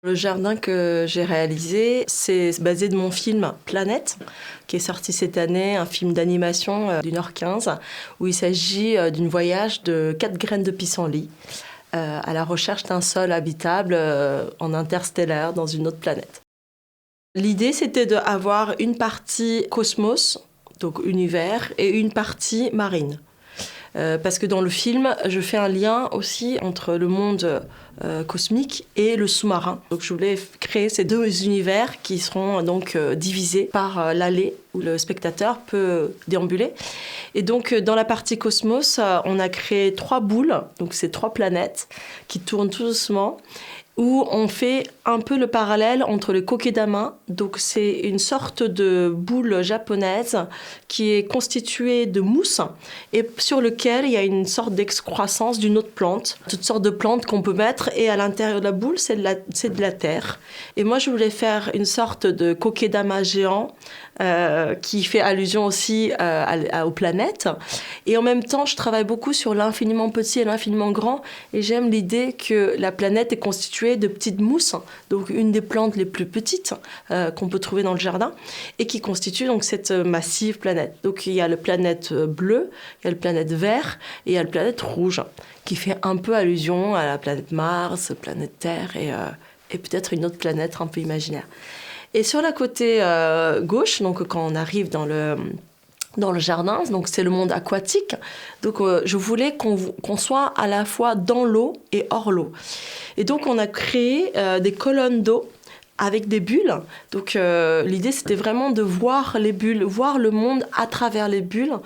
Le jardin que j'ai réalisé, c'est basé de mon film Planète, qui est sorti cette année, un film d'animation d'1h15, où il s'agit d'un voyage de 4 graines de pissenlit à la recherche d'un sol habitable en interstellaire dans une autre planète. L'idée, c'était d'avoir une partie cosmos, donc univers, et une partie marine. Parce que dans le film, je fais un lien aussi entre le monde cosmique et le sous-marin. Donc je voulais créer ces deux univers qui seront donc divisés par l'allée où le spectateur peut déambuler. Et donc dans la partie cosmos, on a créé 3 boules, donc c'est 3 planètes qui tournent tout doucement, où on fait un peu le parallèle entre le kokedama. Donc c'est une sorte de boule japonaise qui est constituée de mousse et sur lequel il y a une sorte d'excroissance d'une autre plante. Toutes sortes de plantes qu'on peut mettre et à l'intérieur de la boule, c'est de la terre. Et moi, je voulais faire une sorte de kokedama géant qui fait allusion aussi aux planètes. Et en même temps, je travaille beaucoup sur l'infiniment petit et l'infiniment grand. Et j'aime l'idée que la planète est constituée de petites mousses, donc une des plantes les plus petites qu'on peut trouver dans le jardin, et qui constitue donc cette massive planète. Donc il y a la planète bleue, il y a la planète vert, et il y a la planète rouge, qui fait un peu allusion à la planète Mars, planète Terre, et peut-être une autre planète un peu imaginaire. Et sur la côté gauche, donc quand on arrive dans le jardin, donc c'est le monde aquatique. Donc je voulais qu'on soit à la fois dans l'eau et hors l'eau. Et donc on a créé des colonnes d'eau avec des bulles. Donc l'idée c'était vraiment de voir les bulles, voir le monde à travers les bulles.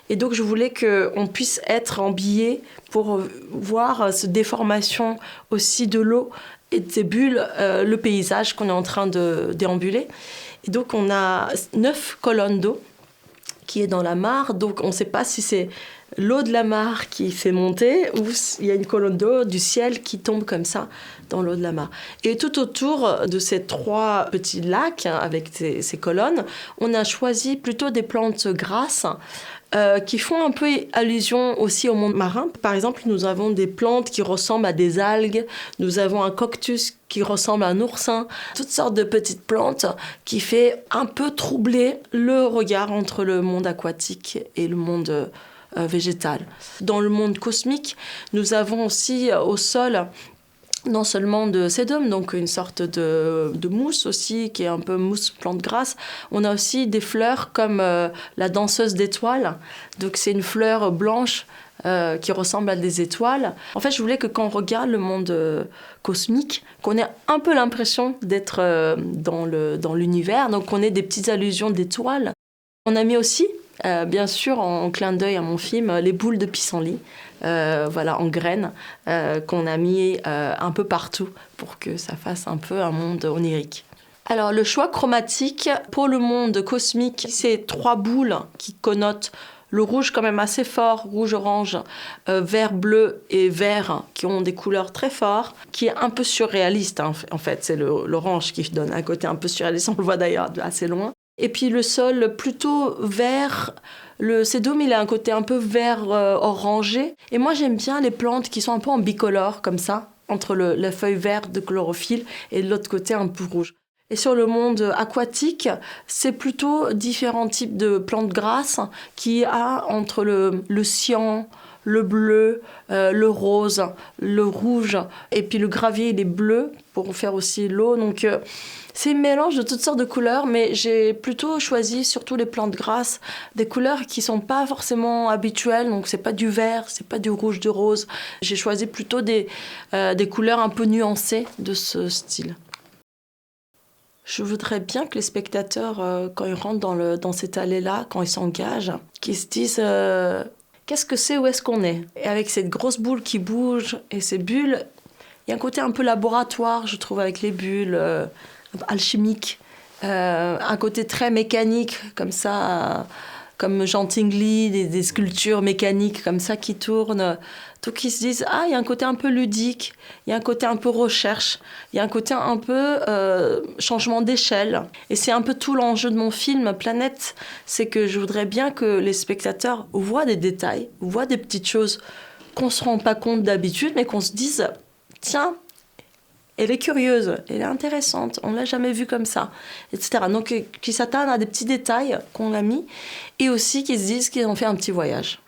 Et donc je voulais qu'on puisse être emballé pour voir cette déformation aussi de l'eau et de ces bulles, le paysage qu'on est en train de déambuler. Et donc on a 9 colonnes d'eau qui est dans la mare, donc on ne sait pas si c'est l'eau de la mare qui fait monter ou il y a une colonne d'eau du ciel qui tombe comme ça dans l'eau de la mare. Et tout autour de ces 3 petits lacs avec ces colonnes, on a choisi plutôt des plantes grasses qui font un peu allusion aussi au monde marin. Par exemple, nous avons des plantes qui ressemblent à des algues, nous avons un cactus qui ressemble à un oursin, toutes sortes de petites plantes qui fait un peu troubler le regard entre le monde aquatique et le monde végétal. Dans le monde cosmique, nous avons aussi au sol non seulement de sédum, donc une sorte de mousse aussi, qui est un peu mousse plante grasse. On a aussi des fleurs comme la danseuse d'étoiles. Donc c'est une fleur blanche qui ressemble à des étoiles. En fait, je voulais que quand on regarde le monde cosmique, qu'on ait un peu l'impression d'être dans l'univers, donc qu'on ait des petites allusions d'étoiles. On a mis aussi, bien sûr, en clin d'œil à mon film, les boules de pissenlit. Voilà, en graines, qu'on a mis un peu partout pour que ça fasse un peu un monde onirique. Alors, le choix chromatique pour le monde cosmique, c'est 3 boules qui connotent le rouge quand même assez fort, rouge-orange, vert, bleu et vert, qui ont des couleurs très fortes, qui est un peu surréaliste, hein, en fait. C'est l'orange qui donne un côté un peu surréaliste, on le voit d'ailleurs assez loin. Et puis le sol plutôt vert. Le sédum, il a un côté un peu vert orangé. Et moi, j'aime bien les plantes qui sont un peu en bicolore, comme ça, entre la feuille verte de chlorophylle et de l'autre côté un peu rouge. Et sur le monde aquatique, c'est plutôt différents types de plantes grasses qui a entre le cyan, le bleu, le rose, le rouge, et puis le gravier, il est bleu pour faire aussi l'eau. Donc c'est un mélange de toutes sortes de couleurs, mais j'ai plutôt choisi surtout les plantes grasses, des couleurs qui sont pas forcément habituelles, donc c'est pas du vert, c'est pas du rouge, du rose. J'ai choisi plutôt des couleurs un peu nuancées de ce style. Je voudrais bien que les spectateurs, quand ils rentrent dans cette allée-là, quand ils s'engagent, qu'ils se disent qu'est-ce que c'est, où est-ce qu'on est ? Et avec cette grosse boule qui bouge et ces bulles, il y a un côté un peu laboratoire, je trouve, avec les bulles, alchimique, un côté très mécanique, comme ça, comme Jean Tinguely, des sculptures mécaniques comme ça qui tournent. Donc ils se disent, ah, il y a un côté un peu ludique, il y a un côté un peu recherche, il y a un côté un peu changement d'échelle. Et c'est un peu tout l'enjeu de mon film, Planète, c'est que je voudrais bien que les spectateurs voient des détails, voient des petites choses qu'on ne se rend pas compte d'habitude, mais qu'on se dise, tiens, elle est curieuse, elle est intéressante, on l'a jamais vue comme ça, etc. Donc, qui s'attardent à des petits détails qu'on a mis et aussi qui se disent qu'ils ont fait un petit voyage.